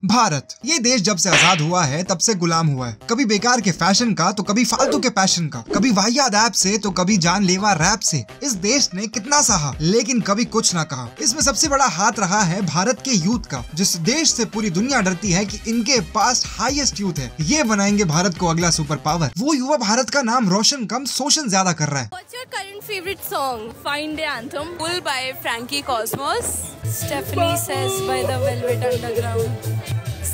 भारत ये देश जब से आजाद हुआ है तब से गुलाम हुआ है। कभी बेकार के फैशन का तो कभी फालतू के पैशन का, कभी वाहियात ऐप से तो कभी जानलेवा रैप से। इस देश ने कितना सहा लेकिन कभी कुछ ना कहा। इसमें सबसे बड़ा हाथ रहा है भारत के यूथ का, जिस देश से पूरी दुनिया डरती है कि इनके पास हाईएस्ट यूथ है। ये बनाएंगे भारत को अगला सुपर पावर। वो युवा भारत का नाम रोशन कम शोषण ज्यादा कर रहा है। What's your current favorite song? Fine Day Anthem. Bull by Frankie Cosmos. Stephanie Says by the Velvet Underground.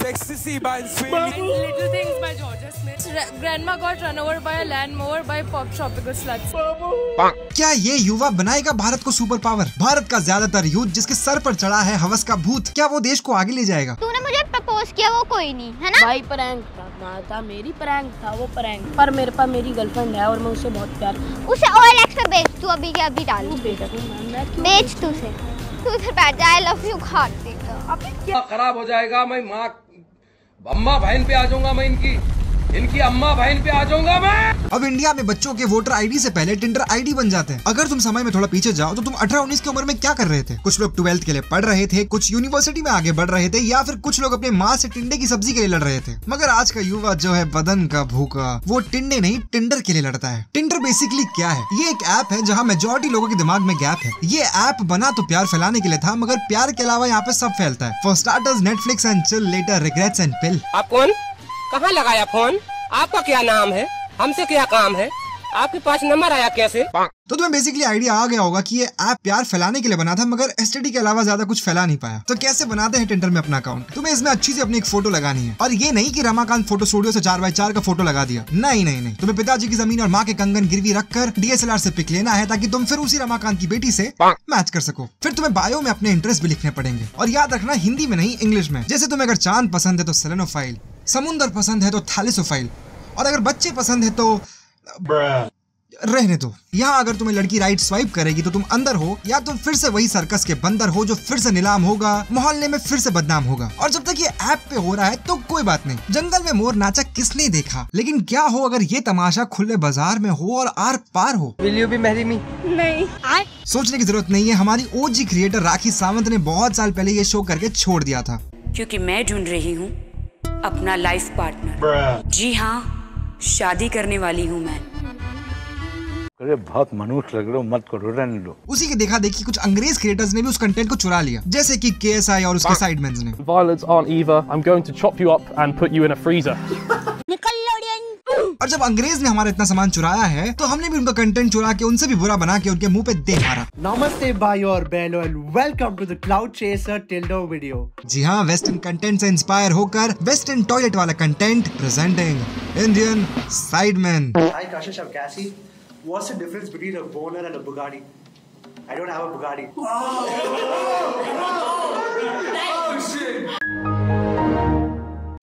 Ecstasy by Swing. And Little Things by Georgia Smith. Grandma got run over by a lawnmower by Pop Tropical Sluts. क्या ये युवा बनाएगा भारत को super power? Bharat का ज्यादातर youth जिसके sir पर चढ़ा है हवस का भूत, क्या वो देश को आगे ले जाएगा? तूने मुझे प्रपोज किया वो कोई नहीं है ना? भाई प्रैंक था, मेरी प्रैंक था वो प्रैंक। पर मेरे पास मेरी गर्लफ्रेंड है और मैं उसे बहुत प्यार करती हूं। उसे OLX पे बेच तू अभी के अभी डाल। बेच तू उसे। तू इधर बैठ जा, I love you खाती तो। अबे क्या खराब हो जाएगा, मैं माँ अम्मा बहन पे आ जाऊंगा, मैं इनकी अम्मा बहन पे आ जाऊंगा मैं। अब इंडिया में बच्चों के वोटर आईडी से पहले टिंडर आईडी बन जाते हैं। अगर तुम समय में थोड़ा पीछे जाओ तो तुम 18-19 की उम्र में क्या कर रहे थे? कुछ लोग 12th के लिए पढ़ रहे थे, कुछ यूनिवर्सिटी में आगे बढ़ रहे थे, या फिर कुछ लोग अपने माँ से टिंडे की सब्जी के लिए लड़ रहे थे। मगर आज का युवा जो है बदन का भूखा, वो टिंडे नहीं टिंडर के लिए लड़ता है। टिंडर बेसिकली क्या है? ये एक ऐप है जहाँ मेजोरिटी लोगों के दिमाग में गैप है। ये ऐप बना तो प्यार फैलाने के लिए था, मगर प्यार के अलावा यहाँ पे सब फैलता है। For starters Netflix and chill, later regrets and pill. आप कौन? कहाँ लगाया फोन? आपका क्या नाम है? हमसे क्या काम है? आपके पास नंबर आया कैसे? तो तुम्हें बेसिकली आइडिया आ गया होगा कि ये ऐप प्यार फैलाने के लिए बना था, मगर एसटीडी के अलावा ज्यादा कुछ फैला नहीं पाया। तो कैसे बनाते हैं टिंडर में अपना अकाउंट? तुम्हें इसमें अच्छी सी अपनी एक फोटो लगानी है, और ये नहीं कि रमाकांत फोटो स्टूडियो से 4x4 का फोटो लगा दिया। नहीं, तुम्हें पिताजी की जमीन और माँ के कंगन गिरवी रखकर DSLR से पिक लेना है, ताकि तुम फिर उसी रमाकांत की बेटी से मैच कर सको। फिर तुम्हें बायो में अपने इंटरेस्ट भी लिखने पड़ेंगे, और याद रखना हिंदी में नहीं इंग्लिश में। जैसे तुम्हें अगर चांद पसंद है तो सेलेनोफाइल, समुंदर पसंद है तो थैलेसोफाइल, और अगर बच्चे पसंद है तो रहने दो। यहाँ अगर तुम्हें लड़की राइट स्वाइप करेगी तो तुम अंदर हो, या तुम फिर से वही सर्कस के बंदर हो जो फिर से नीलाम होगा, मोहल्ले में फिर से बदनाम होगा। और जब तक ये ऐप पे हो रहा है तो कोई बात नहीं। जंगल में मोर नाचा किसने देखा, लेकिन क्या हो अगर ये तमाशा खुले बाजार में हो और आर पार हो? Will you be marry me? नहीं। सोचने की जरूरत नहीं है। हमारी OG क्रिएटर राखी सावंत ने बहुत साल पहले ये शो करके छोड़ दिया था। क्योंकि मैं ढूंढ रही हूँ अपना लाइफ पार्टनर। जी हाँ, शादी करने वाली हूँ मैं। अरे बहुत मनुष्य लग रहे हो, मत करो, रहने दो। उसी के देखा देखी कुछ अंग्रेज क्रिएटर्स ने भी उस कंटेंट को चुरा लिया, जैसे कि KSI और उसके साइडमैन्स ने। Violets aren't either. I'm going to chop you up and put you in a freezer. और जब अंग्रेज ने हमारा इतना सामान चुराया है तो हमने भी उनका कंटेंट चुरा के उनसे भी बुरा बना के उनके मुंह पे दे मारा। नमस्ते भाइयों और बहनों and welcome to the cloud chaser टिल्डो वीडियो। जी हाँ, वेस्टर्न कंटेंट से इंस्पायर होकर वेस्टर्न टॉयलेट वाला content presenting Indian sideman. Hi Kashish, I'm Cassie. What's the difference between a boner and a Bugatti? I don't have a Bugatti.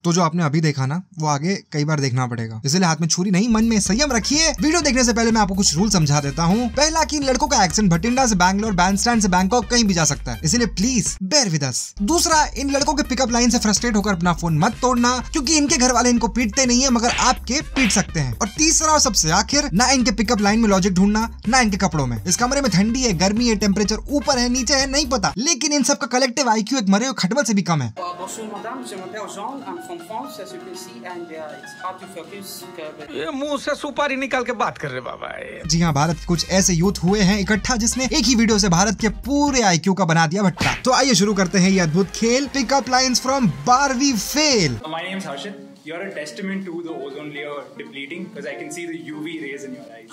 तो जो आपने अभी देखा ना, वो आगे कई बार देखना पड़ेगा, इसलिए हाथ में छुरी नहीं मन में संयम रखिए। वीडियो देखने से पहले मैं आपको कुछ रूल समझा देता हूँ। पहला कि इन लड़कों का एक्सेंट भटिंडा से बैंगलोर, बैंडस्टैंड से बैंकॉक कहीं भी जा सकता है, इसलिए प्लीज बेयर विद अस। दूसरा, इन लड़कों के पिकअप लाइन से फ्रस्ट्रेट होकर अपना फोन मत तोड़ना, क्योंकि इनके घर वाले इनको पीटते नहीं है मगर आपके पीट सकते हैं। और तीसरा और सबसे आखिर, ना इनके पिकअप लाइन में लॉजिक ढूंढना, ना इनके कपड़ों में। इस कमरे में ठंडी है, गर्मी है, टेम्परेचर ऊपर है, नीचे है, नहीं पता, लेकिन इन सबका कलेक्टिव IQ एक मरे हुए खटमल से भी कम है। ये मुंह से सुपारी निकाल के बात कर रहे बाबा। जी हाँ, भारत के कुछ ऐसे यूथ हुए हैं इकट्ठा जिसने एक ही वीडियो से भारत के पूरे IQ का बना दिया भट्टा। तो आइए शुरू करते हैं ये अद्भुत खेल, पिकअप लाइंस फ्रॉम 12वीं fail. My name is Harshit. You're a testament to the ozone layer depleting because I can see the UV rays in your eyes.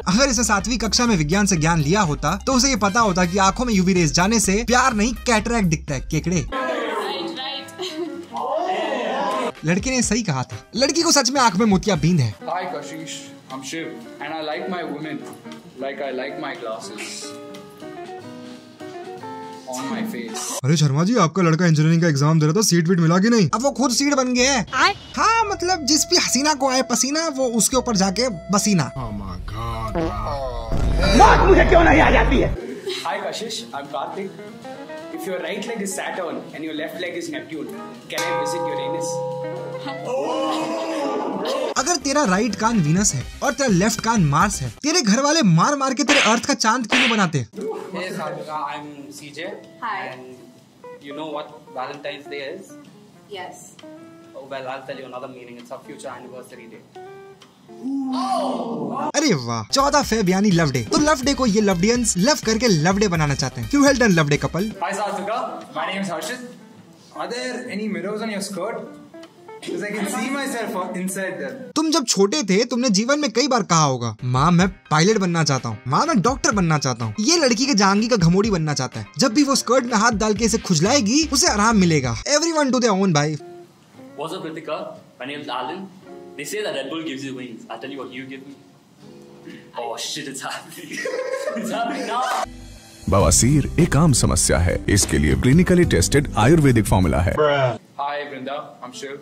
अगर इसे 7वीं कक्षा में विज्ञान से ज्ञान लिया होता तो उसे ये पता होता कि आंखों में UV रेस जाने से प्यार नहीं कैटरैक्ट दिखता है, केकड़े। लड़के ने सही कहा था, लड़की को सच में आंख में मोतियाबिंद है। Hi Kashish, I'm Shiv and I like my women like I like my glasses on my face. अरे शर्मा जी, आपका लड़का इंजीनियरिंग का एग्जाम दे रहा था, सीट वीट मिला कि नहीं? अब वो खुद सीट बन गए हैं। हाँ, मतलब जिस भी हसीना को आए पसीना, वो उसके ऊपर जाके बसीना। Oh my God, बात मुझे क्यों नहीं आ जाती है? Hi Kashish, I'm Karthik. If your right leg is Saturn and your left leg is Neptune, can I visit Uranus? अगर तेरा राइट कान वीनस है और तेरा लेफ्ट कान मार्स है, तेरे घर वाले मार मार के तेरे अर्थ का चांद क्यों नहीं बनाते? Hey Sadhika, I'm CJ. Hi. And you know what Valentine's Day is? Yes. Oh, well, I'll tell you another meaning. It's our future anniversary day. अरे वाह, 14 फेब यानी लव डे। तो लव डे को ये लवडियंस लव करके love day बनाना चाहते हैं। Well done love day couple. Hi Sadhika, my name is Harshit. Are there any mirrors on your skirt? Because I can see myself inside them. तुम जब छोटे थे तुमने जीवन में कई बार कहा होगा, माँ मैं पायलट बनना चाहता हूँ, माँ मैं डॉक्टर बनना चाहता हूँ। ये लड़की के जांगी का घमोड़ी बनना चाहता है। जब भी वो स्कर्ट में हाथ डाल के इसे खुजलाएगी उसे आराम मिलेगा। Everyone to their own भाई। What's up Ritika? My name is Alan. They say that Red Bull gives you wings. I'll tell you what you give me. Oh shit, it's happening. It's happening now. बवासीर एक आम समस्या है, इसके लिए clinically tested Ayurvedic formula है। Hi Brinda, I'm Shiv.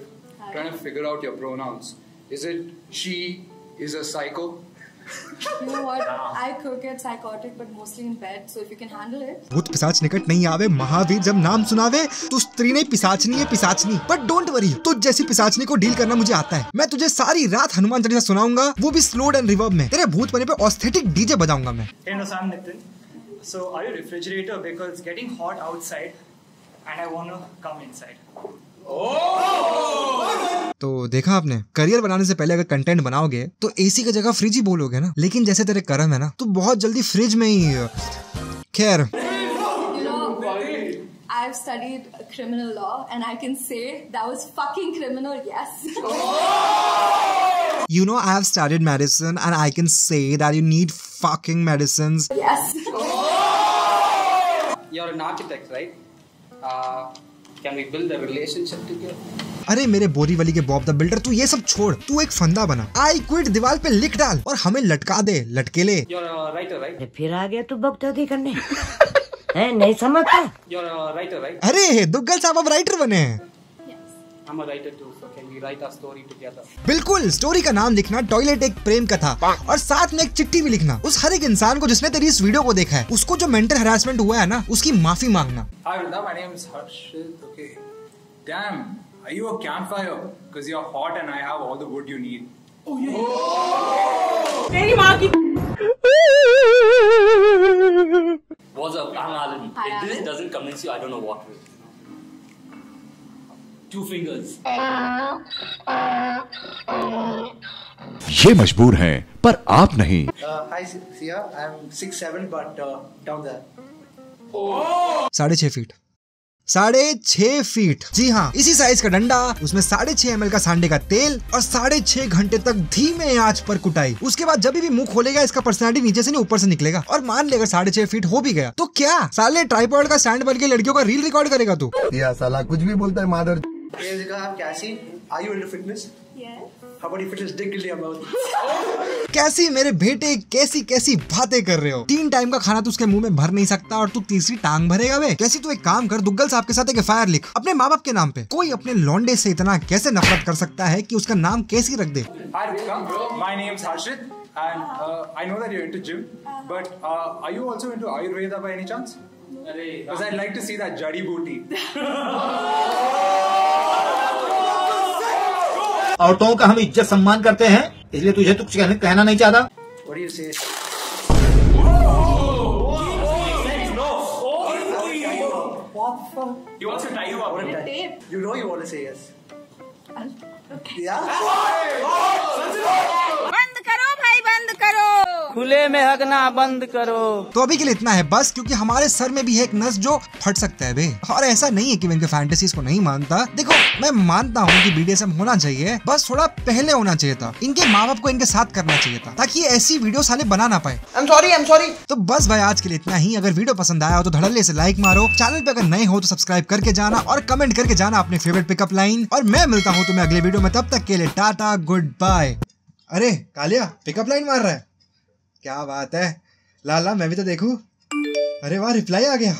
Trying to figure out your pronouns. Is it she is a psycho? You know what? I could get psychotic, but mostly in bed. So if you can handle it. भूत पिशाच निकट नहीं आवे, महावीर जब नाम सुनावे तो स्त्री नहीं पिशाचनी है पिशाचनी। बट डोंट वरी, तुझ जैसी पिशाचनी को डील करना मुझे आता है। मैं तुझे सारी रात हनुमान चालीसा सुनाऊंगा, वो भी स्लोड एंड रिवर्ब में। तेरे भूत बने पे ऑस्थेटिक डीजे बजाऊंगा मैं। Hey, no, I'm Nitin. So are you refrigerator? Because it's getting hot outside, and I wanna come inside. तो देखा आपने, करियर बनाने से पहले अगर कंटेंट बनाओगे तो एसी की जगह फ्रिज ही बोलोगे ना। लेकिन जैसे तेरे कर्म है ना, तो बहुत जल्दी फ्रिज में ही। खैर, I've studied criminal law, and I can say that was fucking criminal. Yes. You know, I have studied medicine, and I can say that you need fucking medicines. Yes. You're an architect, right? Can we build a relationship together? अरे मेरे बोरीवली के Bob the builder, तू ये सब छोड़, तू एक फंदा बना। आई क्विट दीवार पे लिख डाल और हमें लटका दे, लटकेले। You're a writer, right? फिर आ गया तू बकचोदी करने। नहीं समझता? You're a writer, right? अरे दुग्गल साहब अब राइटर बने हैं। I'm a writer too, so can we write our story together? बिल्कुल, स्टोरी का नाम लिखना टॉयलेट एक प्रेम कथा, और साथ में एक चिट्ठी भी लिखना उस हर एक इंसान को जिसने तेरी इस वीडियो को देखा है, उसको जो मेंटल हरासमेंट हुआ है ना, उसकी माफी मांगना। Hi Vrinda, my name is Harshit. Okay. Damn, are you a campfire? Because you're hot and I have all the wood you need. Oh yeah. तेरी माँ की। What's up? I'm Alan. If this doesn't convince you, I don't know what will. 2 fingers. ये मजबूर हैं पर आप नहीं। Hi Sia, I'm 6'7", but down there. 6.5 feet. 6.5 feet, जी हाँ, इसी साइज का डंडा, उसमें 6.5 ml का सांडे का तेल और 6.5 घंटे तक धीमे आंच पर कुटाई। उसके बाद जब भी मुंह खोलेगा इसका पर्सनालिटी नीचे से नहीं ऊपर से निकलेगा। और मान लेगा 6.5 फीट हो भी गया तो क्या साले ट्राइपॉड का स्टैंड बन के लड़कियों का रील रिकॉर्ड करेगा तू? या साला कुछ भी बोलता है मादर। Hey Zika, I'm Cassie. Are you into fitness? Yes. How about you fit this dick into your mouth? कैसी मेरे बेटे, कैसी कैसी बातें कर रहे हो। 3 टाइम का खाना तू उसके मुंह में भर नहीं सकता और तू तीसरी टांग भरेगा बे। कैसी तू एक काम कर, दुग्गल साहब के साथ एक एफआईआर लिख अपने माँ बाप के नाम पे। कोई अपने लौंडे से इतना कैसे नफरत कर सकता है कि उसका नाम कैसी रख दे। Hi Ritika, my name's Harshit, and I know that you're into gym, but are you also into Ayurveda by any chance? Because I'd like to see that jari booty. औरतों का हम इज्जत सम्मान करते हैं, इसलिए तुझे तो कुछ कहना नहीं चाहता। What do you say? What the fuck? He wants to tie you up. You know you want to say yes. Yeah. बंद करो भाई, बंद करो। खुले में हगना बंद करो। तो अभी के लिए इतना है बस, क्योंकि हमारे सर में भी है एक नस जो फट सकता है बे। और ऐसा नहीं है कि मैं इनके फैंटेसीज को नहीं मानता। देखो मैं मानता हूँ कि BDSM होना चाहिए, बस थोड़ा पहले होना चाहिए था। इनके माँ बाप को इनके साथ करना चाहिए था, ताकि ऐसी वीडियो साले बना ना पाए। I'm sorry। तो बस भाई आज के लिए इतना ही। अगर वीडियो पसंद आया हो तो धड़ल्ले से लाइक मारो, चैनल पे अगर नए हो तो सब्सक्राइब करके जाना और कमेंट करके जाना अपने फेवरेट पिकअप लाइन। और मैं मिलता हूँ तुम्हें अगले वीडियो में, तब तक के लिए टाटा गुड बाय। अरे कालिया पिकअप लाइन मार रहा है, क्या बात है। लाला मैं भी तो देखूं। अरे वाह, रिप्लाई आ गया।